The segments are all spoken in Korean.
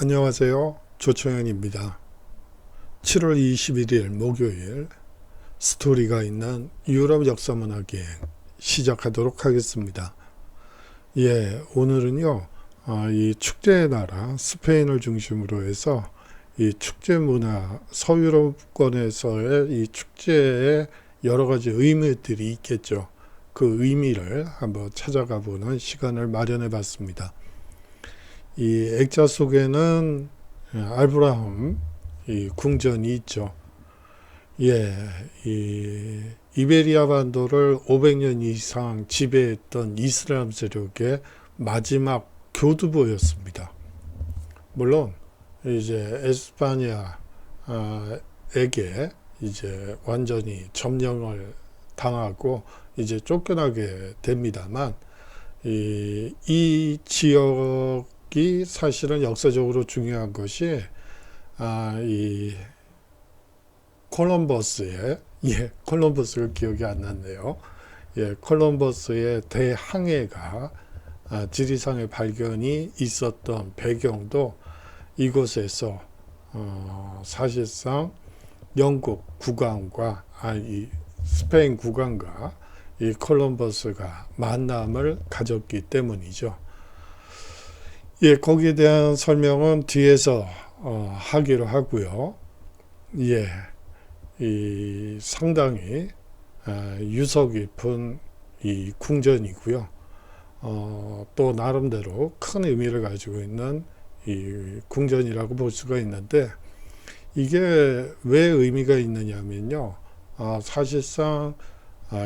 안녕하세요. 조청현입니다. 7월 21일 목요일 스토리가 있는 유럽 역사문화 기행 시작하도록 하겠습니다. 오늘은요, 이 축제의 나라 스페인을 중심으로 해서 이 축제 문화, 서유럽권에서의 이 축제의 여러 가지 의미들이 있겠죠. 그 의미를 한번 찾아가 보는 시간을 마련해 봤습니다. 이 액자 속에는 알브라함 이 궁전이 있죠. 이 이베리아 반도를 500년 이상 지배했던 이슬람 세력의 마지막 교두보였습니다. 물론 이제 에스파냐에게 이제 완전히 점령을 당하고 이제 쫓겨나게 됩니다만 이 지역이 사실은 역사적으로 중요한 것이 이 콜럼버스의 콜럼버스가 기억이 안 났네요. 콜럼버스의 대항해가 지리산의 발견이 있었던 배경도 이곳에서 사실상 영국 국왕과 이 스페인 국왕과 이 콜럼버스가 만남을 가졌기 때문이죠. 거기에 대한 설명은 뒤에서 하기로 하고요. 이 상당히 유서 깊은 이 궁전이고요. 또 나름대로 큰 의미를 가지고 있는 이 궁전이라고 볼 수가 있는데, 이게 왜 의미가 있느냐면요. 사실상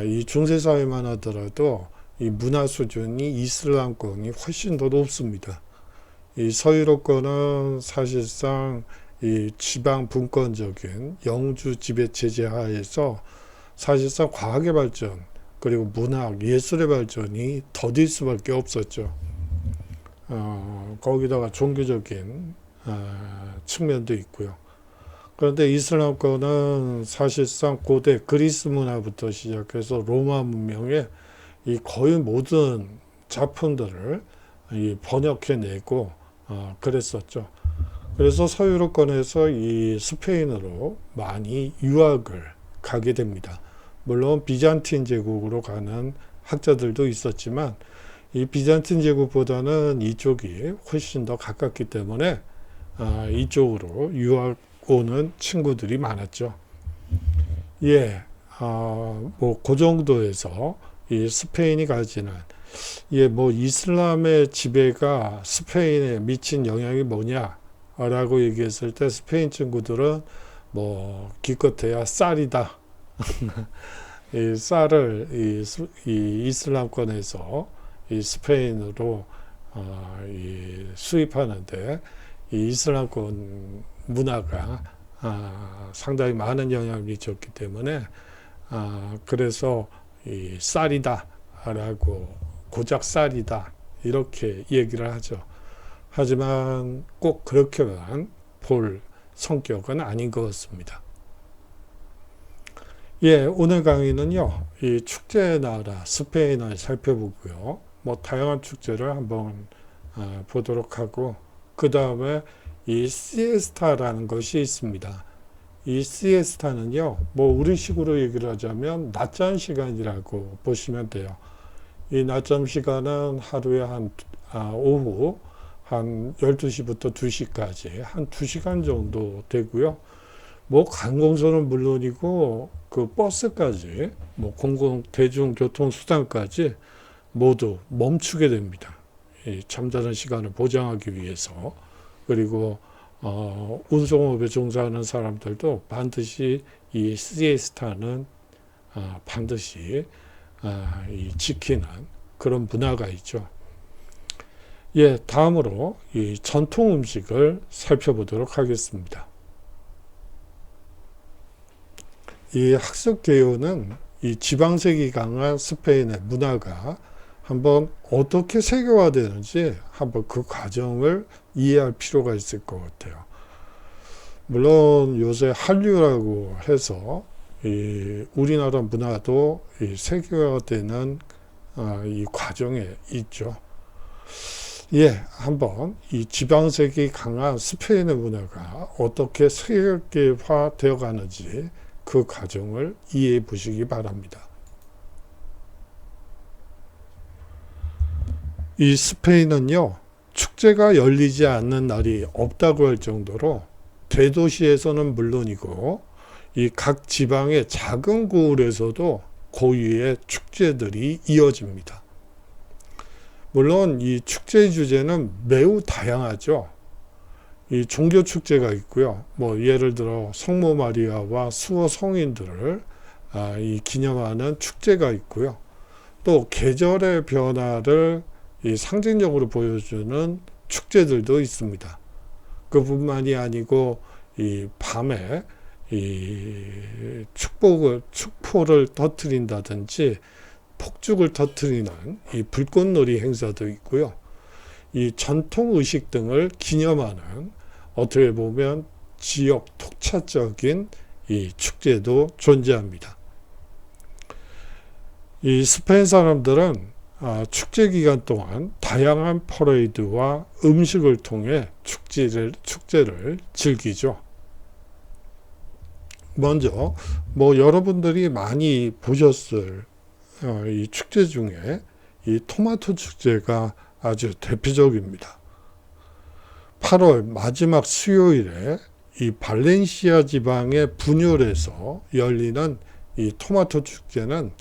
이 중세사회만 하더라도 이 문화 수준이 이슬람권이 훨씬 더 높습니다. 이 서유럽권은 사실상 이 지방 분권적인 영주 지배 체제 하에서 사실상 과학의 발전 그리고 문학, 예술의 발전이 더딜 수밖에 없었죠. 거기다가 종교적인 측면도 있고요. 그런데 이슬람권은 사실상 고대 그리스 문화부터 시작해서 로마 문명의 이 거의 모든 작품들을 번역해내고 그랬었죠. 그래서 서유럽권에서 이 스페인으로 많이 유학을 가게 됩니다. 물론 비잔틴 제국으로 가는 학자들도 있었지만 이 비잔틴 제국보다는 이쪽이 훨씬 더 가깝기 때문에 이쪽으로 유학 오는 친구들이 많았죠. 그 정도에서 이 스페인이 가지는 이슬람의 지배가 스페인에 미친 영향이 뭐냐라고 얘기했을 때 스페인 친구들은 기껏해야 쌀이다. 이 쌀을 이 이슬람권에서 이 스페인으로 수입하는데 이 이슬람권 문화가 상당히 많은 영향을 미쳤기 때문에 그래서 이 쌀이다라고, 고작 쌀이다 이렇게 얘기를 하죠. 하지만 꼭 그렇게만 볼 성격은 아닌 것 같습니다. 오늘 강의는요, 이 축제의 나라 스페인을 살펴보고요. 다양한 축제를 한번 보도록 하고, 그 다음에 이 시에스타라는 것이 있습니다. 이 시에스타는요, 우리식으로 얘기를 하자면 낮잠 시간이라고 보시면 돼요. 이 낮잠 시간은 하루에 오후 한 12시부터 2시까지 한 2시간 정도 되고요. 관공서는 물론이고 그 버스까지 대중교통수단까지 모두 멈추게 됩니다. 이 잠자는 시간을 보장하기 위해서. 그리고 운송업에 종사하는 사람들도 반드시 이 시에스타는 반드시 지키는 그런 문화가 있죠. 다음으로 이 전통 음식을 살펴보도록 하겠습니다. 이 학습 개요는 이 지방색이 강한 스페인의 문화가 한번 어떻게 세계화되는지 한번 그 과정을 이해할 필요가 있을 것 같아요. 물론 요새 한류라고 해서 이 우리나라 문화도 이 세계화되는 이 과정에 있죠. 예, 한번 이 지방색이 강한 스페인의 문화가 어떻게 세계화 되어 가는지 그 과정을 이해해 보시기 바랍니다. 이 스페인은요, 축제가 열리지 않는 날이 없다고 할 정도로 대도시에서는 물론이고 이 각 지방의 작은 고을에서도 고유의 축제들이 이어집니다. 물론 이 축제 주제는 매우 다양하죠. 이 종교 축제가 있고요. 뭐 예를 들어 성모 마리아와 수호 성인들을 이 기념하는 축제가 있고요. 또 계절의 변화를 이 상징적으로 보여주는 축제들도 있습니다. 그뿐만이 아니고 이 밤에 이 축포를 터뜨린다든지 폭죽을 터뜨리는 이 불꽃놀이 행사도 있고요. 이 전통 의식 등을 기념하는 어떻게 보면 지역 토착적인 이 축제도 존재합니다. 이 스페인 사람들은 축제 기간 동안 다양한 퍼레이드와 음식을 통해 축제를 즐기죠. 먼저 뭐 여러분들이 많이 보셨을 이 축제 중에 이 토마토 축제가 아주 대표적입니다. 8월 마지막 수요일에 이 발렌시아 지방의 부뇰에서 열리는 이 토마토 축제는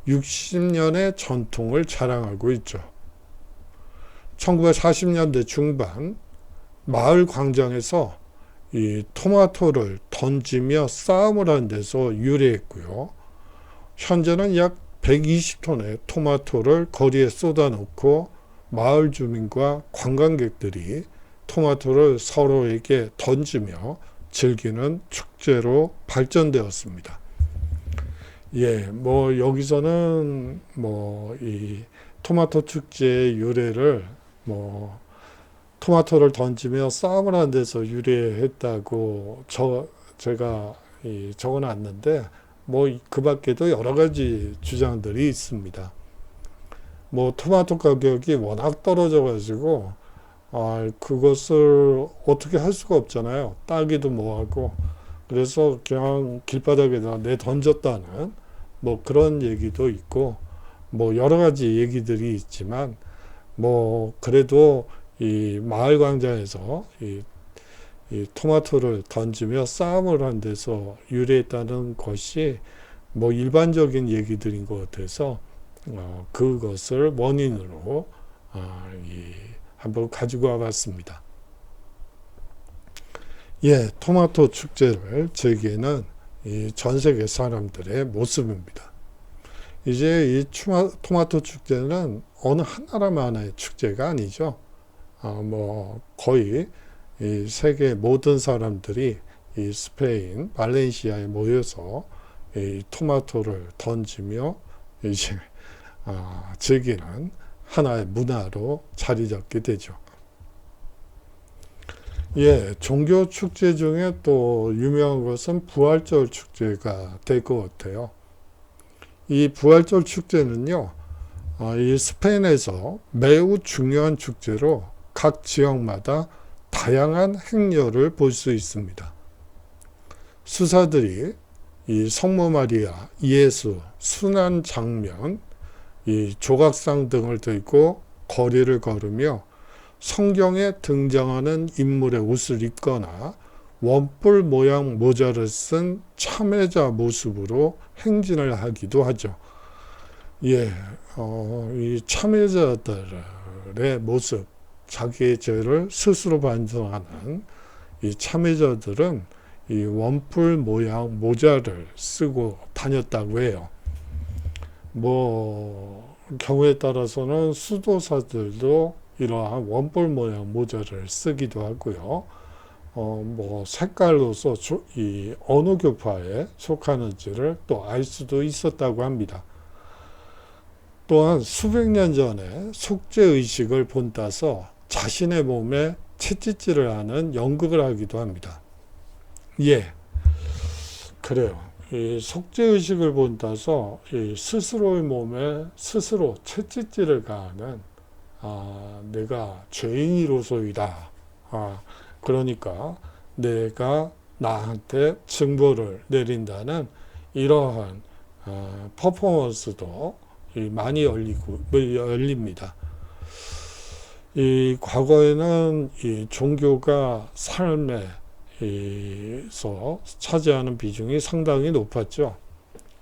60년의 전통을 자랑하고 있죠. 1940년대 중반 마을 광장에서 이 토마토를 던지며 싸움을 한 데서 유래했고요. 현재는 약 120톤의 토마토를 거리에 쏟아놓고 마을 주민과 관광객들이 토마토를 서로에게 던지며 즐기는 축제로 발전되었습니다. 예, 뭐 여기서는 뭐 이 토마토 축제의 유래를 뭐 토마토를 던지며 싸움을 한 데서 유래했다고 제가 적어놨는데 뭐 그 밖에도 여러 가지 주장들이 있습니다. 뭐 토마토 가격이 워낙 떨어져 가지고 그것을 어떻게 할 수가 없잖아요. 따기도 뭐하고. 그래서 그냥 길바닥에다 내던졌다는 뭐 그런 얘기도 있고 뭐 여러 가지 얘기들이 있지만 뭐 그래도 이 마을 광장에서 이 토마토를 던지며 싸움을 한 데서 유래했다는 것이 뭐 일반적인 얘기들인 것 같아서 그것을 원인으로 한번 가지고 와봤습니다. 예, 토마토 축제를 즐기는 이 전 세계 사람들의 모습입니다. 이제 이 토마토 축제는 어느 한 나라만의 축제가 아니죠. 뭐 거의 이 세계 모든 사람들이 이 스페인 발렌시아에 모여서 이 토마토를 던지며 이제 즐기는 하나의 문화로 자리 잡게 되죠. 예, 종교 축제 중에 또 유명한 것은 부활절 축제가 될 것 같아요. 이 부활절 축제는요, 이 스페인에서 매우 중요한 축제로 각 지역마다 다양한 행렬을 볼 수 있습니다. 수사들이 이 성모 마리아, 예수, 순환 장면, 이 조각상 등을 들고 거리를 걸으며 성경에 등장하는 인물의 옷을 입거나 원뿔 모양 모자를 쓴 참회자 모습으로 행진을 하기도 하죠. 예, 이 참회자들의 모습, 자기의 죄를 스스로 반성하는 이 참회자들은 이 원뿔 모양 모자를 쓰고 다녔다고 해요. 뭐 경우에 따라서는 수도사들도 이러한 원뿔 모양 모자를 쓰기도 하고요. 뭐 색깔로서 이 어느 교파에 속하는지를 또 알 수도 있었다고 합니다. 또한 수백 년 전에 속죄 의식을 본따서 자신의 몸에 채찍질을 하는 연극을 하기도 합니다. 예, 그래요. 이 속죄 의식을 본따서 이 스스로의 몸에 스스로 채찍질을 가하는 내가 죄인이로소이다. 그러니까 내가 나한테 징벌을 내린다는 이러한 퍼포먼스도 많이 열립니다. 이 과거에는 이 종교가 삶에서 차지하는 비중이 상당히 높았죠.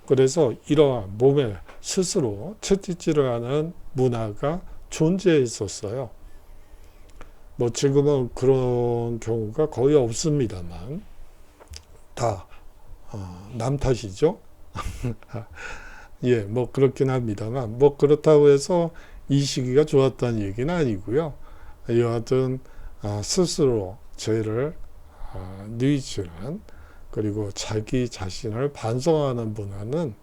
그래서 이러한 몸에 스스로 채찍질을 하는 문화가 존재했었어요. 뭐 지금은 그런 경우가 거의 없습니다만 다 남 탓이죠. 예, 뭐 그렇긴 합니다만 뭐 그렇다고 해서 이 시기가 좋았다는 얘기는 아니고요. 여하튼 스스로 죄를 뉘우치는 그리고 자기 자신을 반성하는 문화는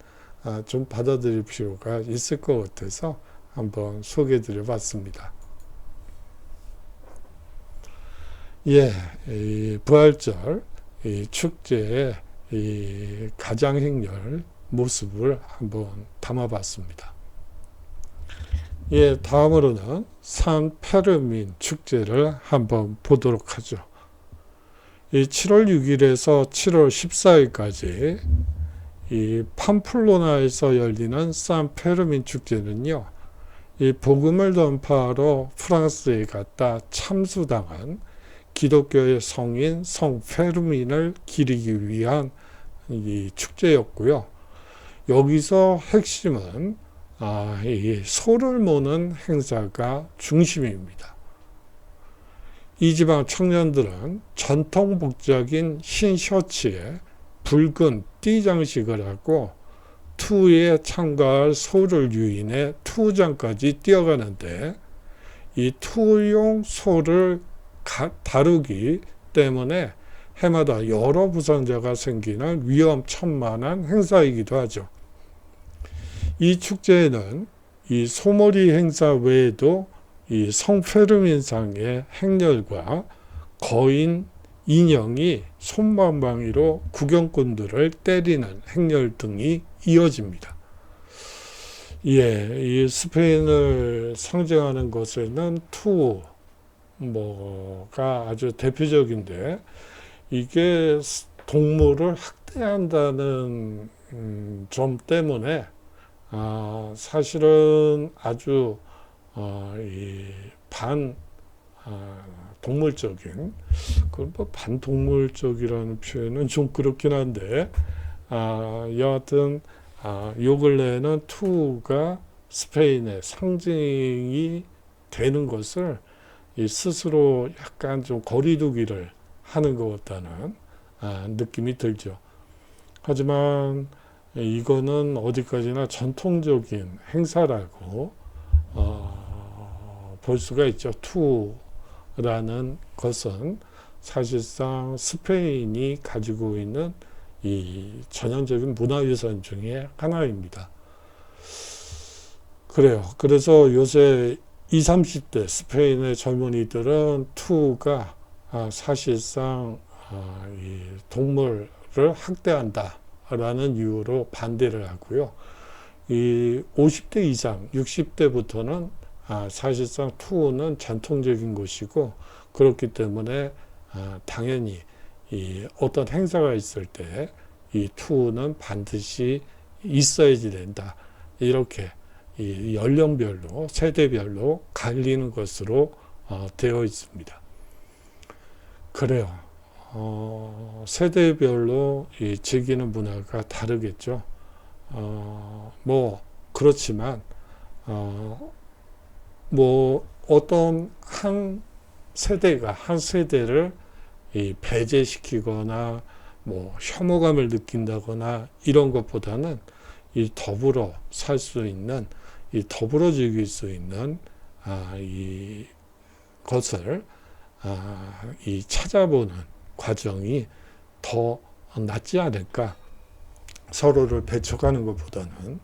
좀 받아들일 필요가 있을 것 같아서 한번 소개해 드려 봤습니다. 예, 이 부활절 이 축제의 이 가장행렬 모습을 한번 담아봤습니다. 예, 다음으로는 산페르민 축제를 한번 보도록 하죠. 이 7월 6일에서 7월 14일까지 이 팜플로나에서 열리는 산페르민 축제는요, 이 복음을 전파하러 프랑스에 갔다 참수당한 기독교의 성인 성 페르민을 기리기 위한 이 축제였고요. 여기서 핵심은 이 소를 모는 행사가 중심입니다. 이 지방 청년들은 전통 복장인 흰 셔츠에 붉은 띠 장식을 하고 투에 참가할 소를 유인해 투장까지 뛰어가는데 이 투용 소를 다루기 때문에 해마다 여러 부상자가 생기는 위험천만한 행사이기도 하죠. 이 축제에는 이 소머리 행사 외에도 이 성페르민상의 행렬과 거인 인형이 솜방망이로 구경꾼들을 때리는 행렬 등이 이어집니다. 예, 이 스페인을 상징하는 것에는 투가 아주 대표적인데 이게 동물을 학대한다는 점 때문에 사실은 아주 동물적인, 반동물적이라는 표현은 좀 그렇긴 한데, 여하튼, 요 근래에는 투가 스페인의 상징이 되는 것을 스스로 약간 좀 거리두기를 하는 것 같다는 느낌이 들죠. 하지만 이거는 어디까지나 전통적인 행사라고 볼 수가 있죠. 투라는 것은 사실상 스페인이 가지고 있는 이 전형적인 문화유산 중에 하나입니다. 그래요. 그래서 요새 20, 30대 스페인의 젊은이들은 투가 사실상 이 동물을 학대한다 라는 이유로 반대를 하고요. 이 50대 이상, 60대부터는 사실상 투는 전통적인 것이고 그렇기 때문에 당연히 이 어떤 행사가 있을 때 이 투는 반드시 있어야지 된다. 이렇게 이 연령별로, 세대별로 갈리는 것으로 되어 있습니다. 그래요. 세대별로 이 즐기는 문화가 다르겠죠. 뭐 그렇지만 뭐 어떤 한 세대를 이 배제시키거나 뭐 혐오감을 느낀다거나 이런 것보다는 이 더불어 살 수 있는, 이 더불어 즐길 수 있는 이 것을 이 찾아보는 과정이 더 낫지 않을까. 서로를 배척하는 것보다는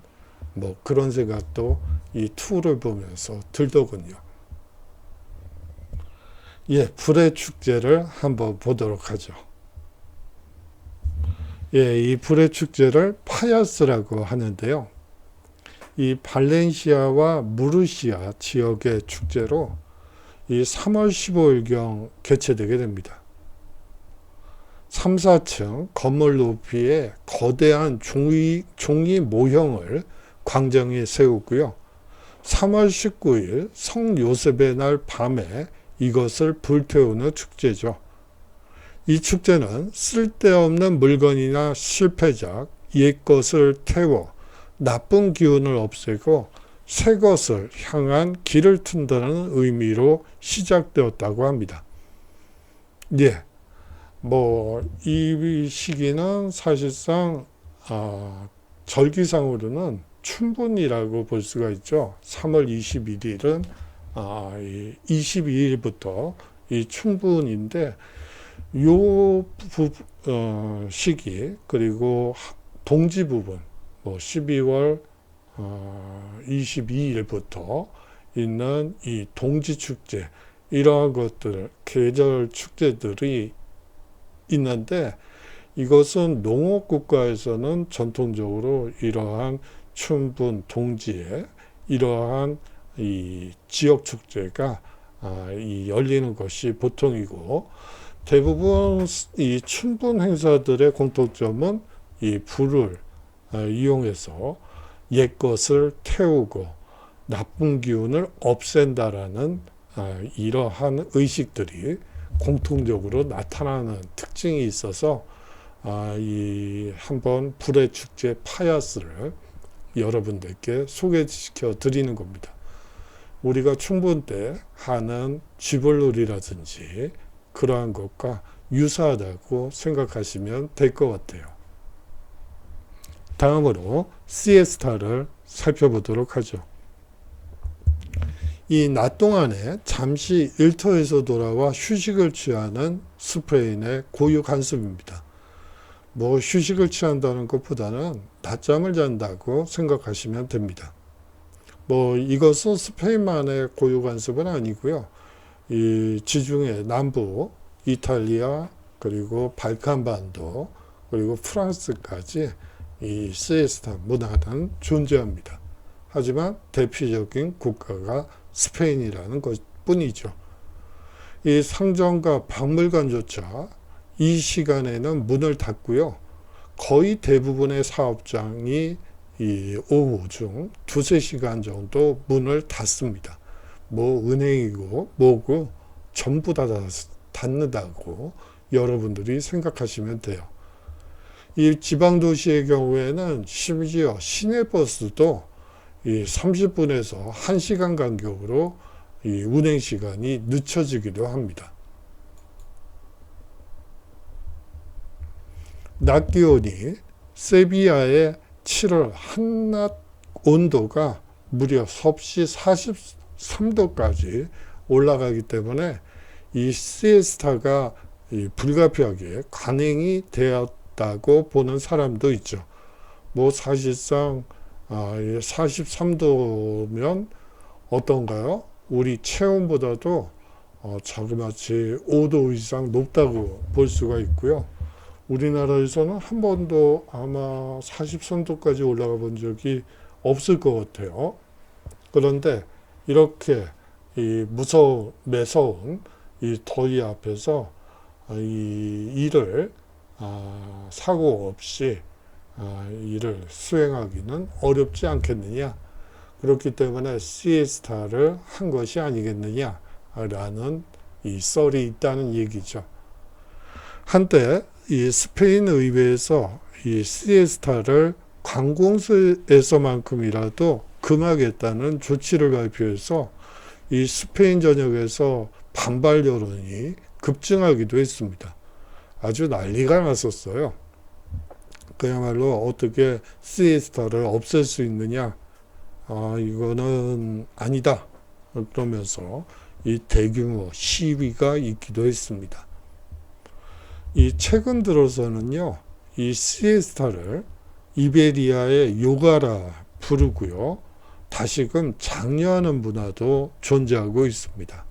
뭐 그런 생각도 이 투를 보면서 들더군요. 예, 불의 축제를 한번 보도록 하죠. 예, 이 불의 축제를 파야스라고 하는데요. 이 발렌시아와 무르시아 지역의 축제로 이 3월 15일경 개최되게 됩니다. 3, 4층 건물 높이의 거대한 종이 모형을 광장에 세우고요. 3월 19일 성요셉의 날 밤에 이것을 불태우는 축제죠. 이 축제는 쓸데없는 물건이나 실패작, 옛것을 태워 나쁜 기운을 없애고 새 것을 향한 길을 튼다는 의미로 시작되었다고 합니다. 예, 이 시기는 사실상 절기상으로는 춘분이라고 볼 수가 있죠. 3월 21일은 22일부터 이 춘분인데 요 시기 그리고 동지 부분 12월 22일부터 있는 이 동지축제 이러한 것들 계절 축제들이 있는데 이것은 농업국가에서는 전통적으로 이러한 춘분 동지에 이러한 이 지역 축제가 열리는 것이 보통이고 대부분 이 춘분 행사들의 공통점은 이 불을 이용해서 옛것을 태우고 나쁜 기운을 없앤다라는 이러한 의식들이 공통적으로 나타나는 특징이 있어서 한번 불의 축제 파야스를 여러분들께 소개시켜 드리는 겁니다. 우리가 춘분 때 하는 쥐볼놀이라든지 그러한 것과 유사하다고 생각하시면 될 것 같아요. 다음으로 시에스타를 살펴보도록 하죠. 이 낮 동안에 잠시 일터에서 돌아와 휴식을 취하는 스페인의 고유 관습입니다. 휴식을 취한다는 것보다는 낮잠을 잔다고 생각하시면 됩니다. 이것은 스페인만의 고유 관습은 아니고요. 이 지중해 남부 이탈리아 그리고 발칸반도 그리고 프랑스까지 이 시에스타 문화는 존재합니다. 하지만 대표적인 국가가 스페인이라는 것뿐이죠. 이 상점과 박물관조차 이 시간에는 문을 닫고요. 거의 대부분의 사업장이 이 오후 중 2-3시간 정도 문을 닫습니다. 은행이고 뭐고 전부 다 닫는다고 여러분들이 생각하시면 돼요. 이 지방도시의 경우에는 심지어 시내버스도 이 30분에서 1시간 간격으로 이 운행 시간이 늦춰지기도 합니다. 낮 기온이 세비야의 7월 한낮 온도가 무려 섭씨 43도까지 올라가기 때문에 이 시에스타가 불가피하게 관행이 되었다고 보는 사람도 있죠. 사실상 43도면 어떤가요? 우리 체온보다도 자그마치 5도 이상 높다고 볼 수가 있고요. 우리나라에서는 한 번도 아마 43도까지 올라가 본 적이 없을 것 같아요. 그런데 이렇게 이 매서운 이 더위 앞에서 이 일을 사고 없이 일을 수행하기는 어렵지 않겠느냐. 그렇기 때문에 시에스타를 한 것이 아니겠느냐라는 이 썰이 있다는 얘기죠. 한때 이 스페인 의회에서 이 시에스타를 관공서에서만큼이라도 금하겠다는 조치를 발표해서 이 스페인 전역에서 반발 여론이 급증하기도 했습니다. 아주 난리가 났었어요. 그야말로 어떻게 시에스타를 없앨 수 있느냐, 이거는 아니다. 그러면서 이 대규모 시위가 있기도 했습니다. 이 최근 들어서는요, 이 시에스타를 이베리아의 요가라 부르고요, 다시금 장려하는 문화도 존재하고 있습니다.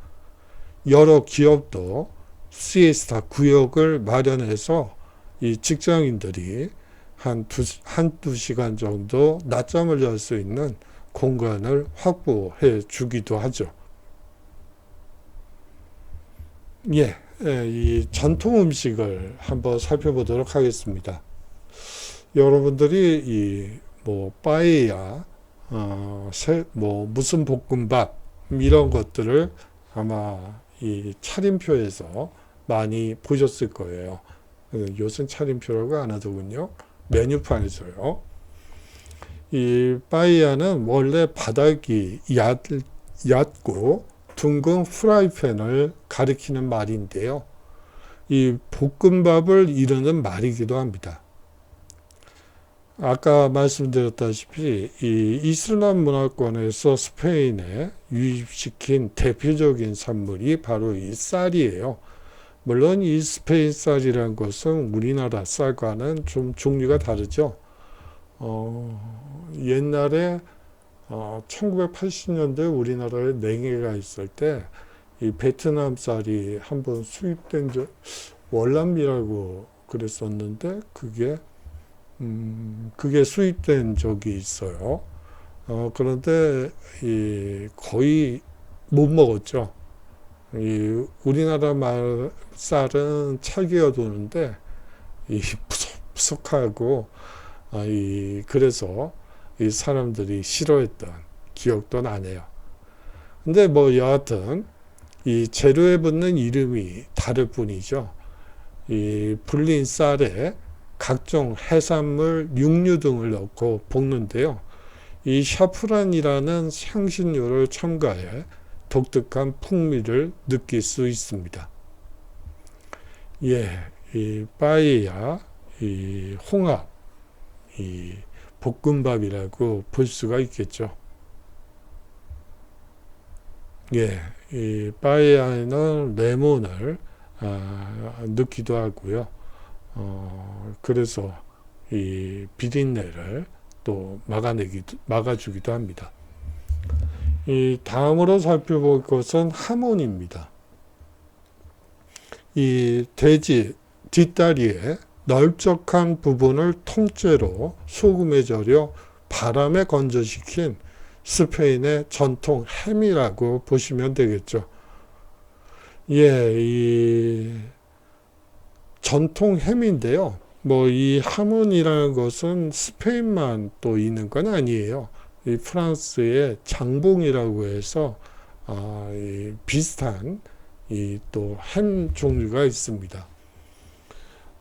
여러 기업도 시에스타 구역을 마련해서 이 직장인들이 한두 시간 정도 낮잠을 잘 수 있는 공간을 확보해 주기도 하죠. 이 전통 음식을 한번 살펴보도록 하겠습니다. 여러분들이 빠에야, 무슨 볶음밥 이런 것들을 아마 이 차림표에서 많이 보셨을 거예요. 요즘 차림표라고 안 하더군요. 메뉴판에서요. 이 빠에야는 원래 바닥이 얕고 둥근 프라이팬을 가리키는 말인데요. 이 볶음밥을 이르는 말이기도 합니다. 아까 말씀드렸다시피 이 이슬람 문화권에서 스페인에 유입시킨 대표적인 산물이 바로 이 쌀이에요. 물론 이 스페인 쌀이라는 것은 우리나라 쌀과는 좀 종류가 다르죠. 옛날에 1980년대 우리나라에 냉해가 있을 때 이 베트남 쌀이 한번 수입된 월남미라고 그랬었는데 그게 수입된 적이 있어요. 그런데 거의 못 먹었죠. 우리나라 쌀은 찰기가 도는데 푸석푸석하고 그래서 이 사람들이 싫어했던 기억도 나네요. 근데 여하튼 이 재료에 붙는 이름이 다를 뿐이죠. 이 불린 쌀에 각종 해산물, 육류 등을 넣고 볶는데요. 이 샤프란이라는 향신료를 첨가해 독특한 풍미를 느낄 수 있습니다. 이 빠에야, 이 홍합, 이 볶음밥이라고 볼 수가 있겠죠. 이 빠에야에는 레몬을 넣기도 하고요. 그래서 이 비린내를 또 막아주기도 합니다. 이 다음으로 살펴볼 것은 하몬입니다. 이 돼지 뒷다리에 넓적한 부분을 통째로 소금에 절여 바람에 건조시킨 스페인의 전통 햄이라고 보시면 되겠죠. 이 전통 햄인데요. 이 하몬이라는 것은 스페인만 또 있는 건 아니에요. 이 프랑스의 장봉이라고 해서 비슷한 또 햄 종류가 있습니다.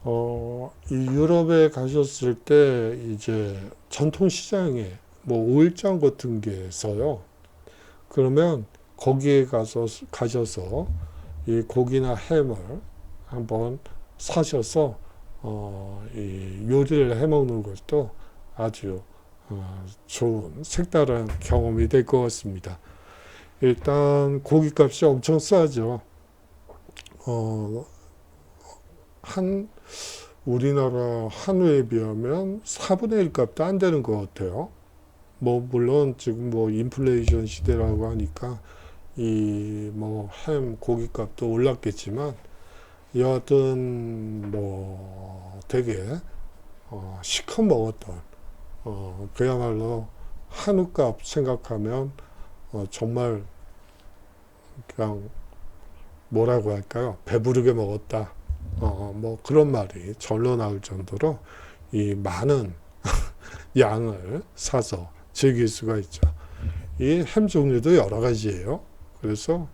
이 유럽에 가셨을 때 이제 전통 시장에 오일장 같은 게 있어요. 그러면 거기에 가셔서 이 고기나 햄을 한번 사셔서 이 요리를 해 먹는 것도 아주 좋은 색다른 경험이 될 것 같습니다. 일단 고기값이 엄청 싸죠. 우리나라 한우에 비하면 4분의 1 값도 안 되는 것 같아요. 물론 지금 인플레이션 시대라고 하니까 햄 고기값도 올랐겠지만 여하튼 되게 시커 먹었던 그야말로 한우값 생각하면 정말 그냥 뭐라고 할까요? 배부르게 먹었다. 그런 말이 절로 나올 정도로 이 많은 양을 사서 즐길 수가 있죠. 이 햄 종류도 여러 가지예요. 그래서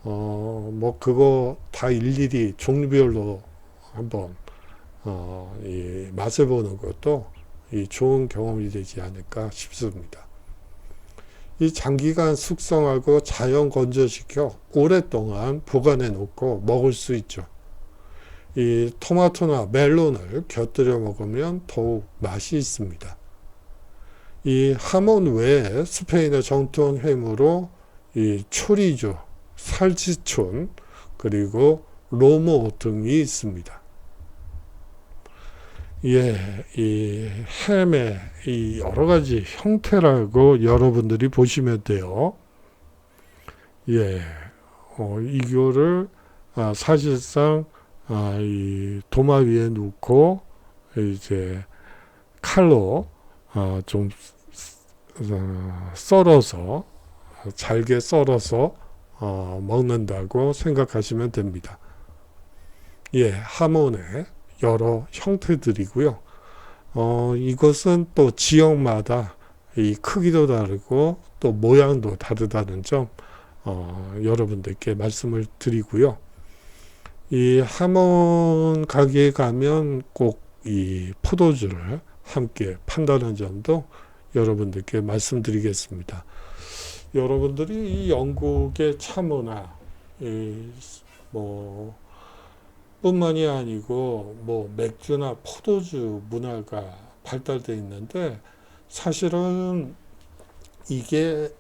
그거 다 일일이 종류별로 한번 이 맛을 보는 것도 좋은 경험이 되지 않을까 싶습니다. 이 장기간 숙성하고 자연 건조시켜 오랫동안 보관해 놓고 먹을 수 있죠. 이 토마토나 멜론을 곁들여 먹으면 더욱 맛이 있습니다. 이 하몬 외에 스페인의 전통 햄으로 이 초리조, 살치촌, 그리고 로모 등이 있습니다. 이 햄의 이 여러 가지 형태라고 여러분들이 보시면 돼요. 이거를 사실상 이 도마 위에 놓고 이제 칼로 좀 썰어서 잘게 썰어서 먹는다고 생각하시면 됩니다. 예, 하몬의 여러 형태들이고요. 이것은 또 지역마다 이 크기도 다르고 또 모양도 다르다는 점 여러분들께 말씀을 드리고요. 이 하몬 가게에 가면 꼭 이 포도주를 함께 판다는 점도 여러분들께 말씀드리겠습니다. 여러분들이 이 영국의 차문화 뿐만이 아니고 맥주나 포도주 문화가 발달되어 있는데, 사실은 이게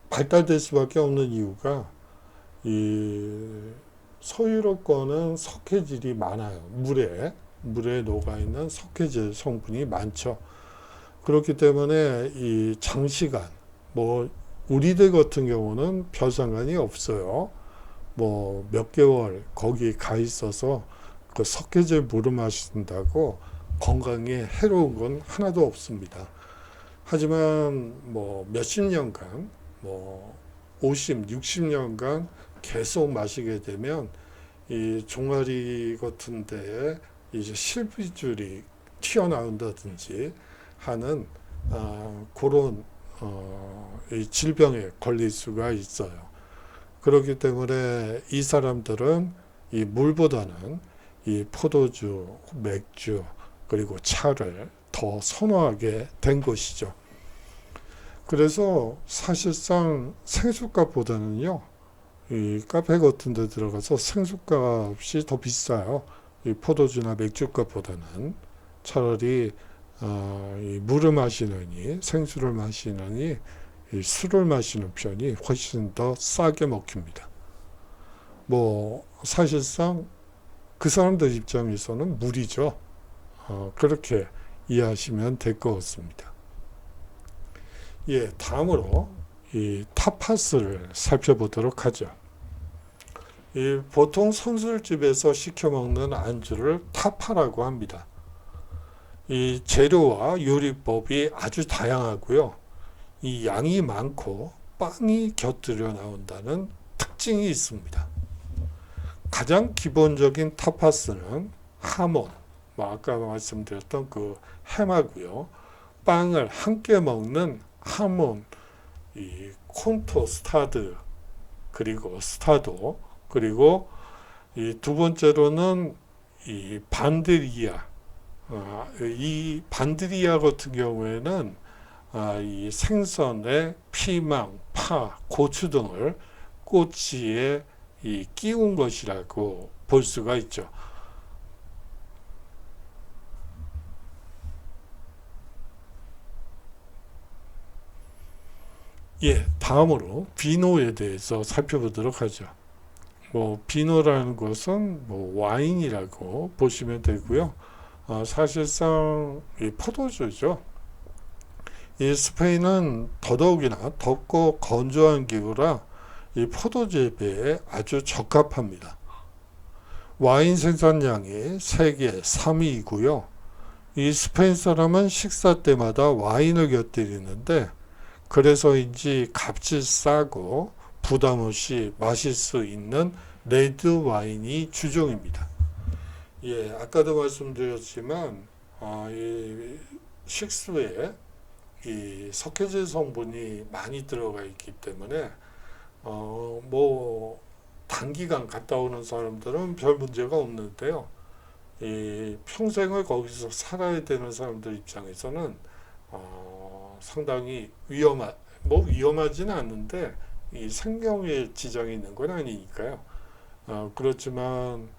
발달될 수밖에 없는 이유가 이 서유럽권은 석회질이 많아요. 물에 녹아있는 석회질 성분이 많죠. 그렇기 때문에 이 장시간 우리들 같은 경우는 별 상관이 없어요. 몇 개월 거기 가 있어서 그 석회질 물을 마신다고 건강에 해로운 건 하나도 없습니다. 하지만 몇십 년간 50, 60년간 계속 마시게 되면 이 종아리 같은 데에 이제 실비줄이 튀어나온다든지 하는 그런 이 질병에 걸릴 수가 있어요. 그렇기 때문에 이 사람들은 이 물보다는 이 포도주, 맥주, 그리고 차를 더 선호하게 된 것이죠. 그래서 사실상 생수값보다는요, 이 카페 같은 데 들어가서 생수값이 더 비싸요. 이 포도주나 맥주값보다는 차라리 이 물을 마시느니, 생수를 마시느니 이 술을 마시는 편이 훨씬 더 싸게 먹힙니다. 사실상 그 사람들 입장에서는 물이죠. 그렇게 이해하시면 될 것 같습니다. 예, 다음으로 이 타파스를 살펴보도록 하죠. 보통 선술집에서 시켜 먹는 안주를 타파라고 합니다. 이 재료와 요리법이 아주 다양하고요. 이 양이 많고 빵이 곁들여 나온다는 특징이 있습니다. 가장 기본적인 타파스는 하몬, 아까 말씀드렸던 그 해마고요. 빵을 함께 먹는 하몬, 이 콘토 스타드, 그리고 스타도, 그리고 이 두 번째로는 이 반드리아. 이 반드리아 같은 경우에는 이 생선에 피망, 파, 고추 등을 꼬치에 끼운 것이라고 볼 수가 있죠. 예, 다음으로 비노에 대해서 살펴보도록 하죠. 비노라는 것은 와인이라고 보시면 되고요. 사실상 이 포도주죠. 이 스페인은 더더욱이나 덥고 건조한 기후라 이 포도 재배에 아주 적합합니다. 와인 생산량이 세계 3위이고요. 이 스페인 사람은 식사 때마다 와인을 곁들이는데, 그래서인지 값이 싸고 부담 없이 마실 수 있는 레드 와인이 주종입니다. 예, 아까도 말씀드렸지만 이 식수에 이 석회질 성분이 많이 들어가 있기 때문에 단기간 갔다 오는 사람들은 별 문제가 없는데요. 이 평생을 거기서 살아야 되는 사람들 입장에서는 상당히 위험하지는 않는데 이 생명에 지장이 있는 건 아니니까요. 그렇지만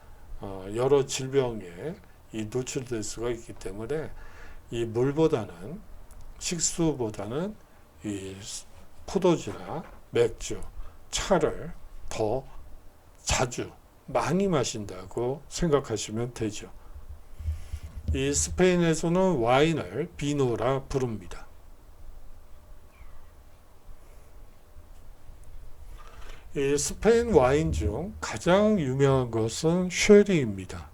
여러 질병에 노출될 수가 있기 때문에 이 물보다는, 식수보다는 이 포도주나 맥주, 차를 더 자주 많이 마신다고 생각하시면 되죠. 이 스페인에서는 와인을 비노라 부릅니다. 이 스페인 와인 중 가장 유명한 것은 쉐리입니다.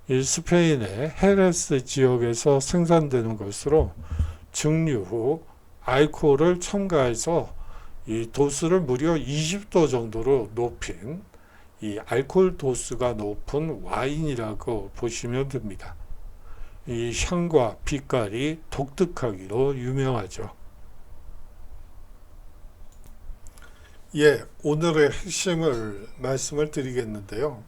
이 스페인의 헤레스 지역에서 생산되는 것으로 증류 후 알코올을 첨가해서 이 도수를 무려 20도 정도로 높인 이 알코올 도수가 높은 와인이라고 보시면 됩니다. 이 향과 빛깔이 독특하기로 유명하죠. 예, 오늘의 핵심을 말씀을 드리겠는데요.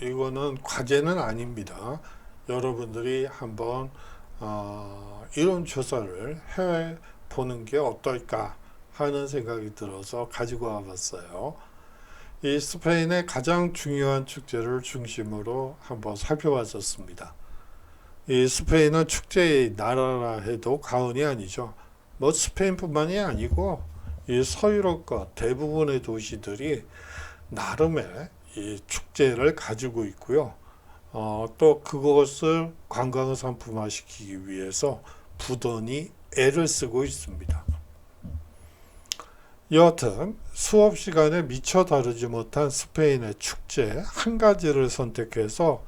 이거는 과제는 아닙니다. 여러분들이 한번 이론 조사를 해 보는 게 어떨까 하는 생각이 들어서 가지고 와봤어요. 이 스페인의 가장 중요한 축제를 중심으로 한번 살펴봤었습니다. 이 스페인은 축제의 나라라 해도 과언이 아니죠. 스페인뿐만이 아니고 이 서유럽과 대부분의 도시들이 나름의 이 축제를 가지고 있고요. 또 그것을 관광 상품화시키기 위해서 부단히 애를 쓰고 있습니다. 여하튼 수업 시간에 미처 다루지 못한 스페인의 축제 한 가지를 선택해서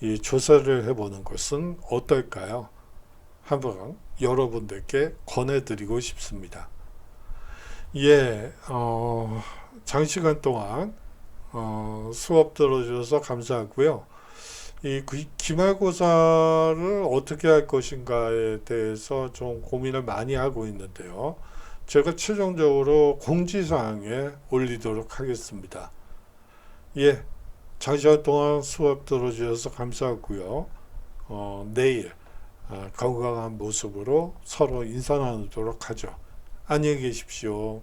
이 조사를 해보는 것은 어떨까요? 한번 여러분들께 권해드리고 싶습니다. 예, 장시간 동안 수업 들어주셔서 감사하고요. 이 기말고사를 어떻게 할 것인가에 대해서 좀 고민을 많이 하고 있는데요. 제가 최종적으로 공지사항에 올리도록 하겠습니다. 예, 장시간 동안 수업 들어주셔서 감사하고요. 내일 건강한 모습으로 서로 인사 나누도록 하죠. 안녕히 계십시오.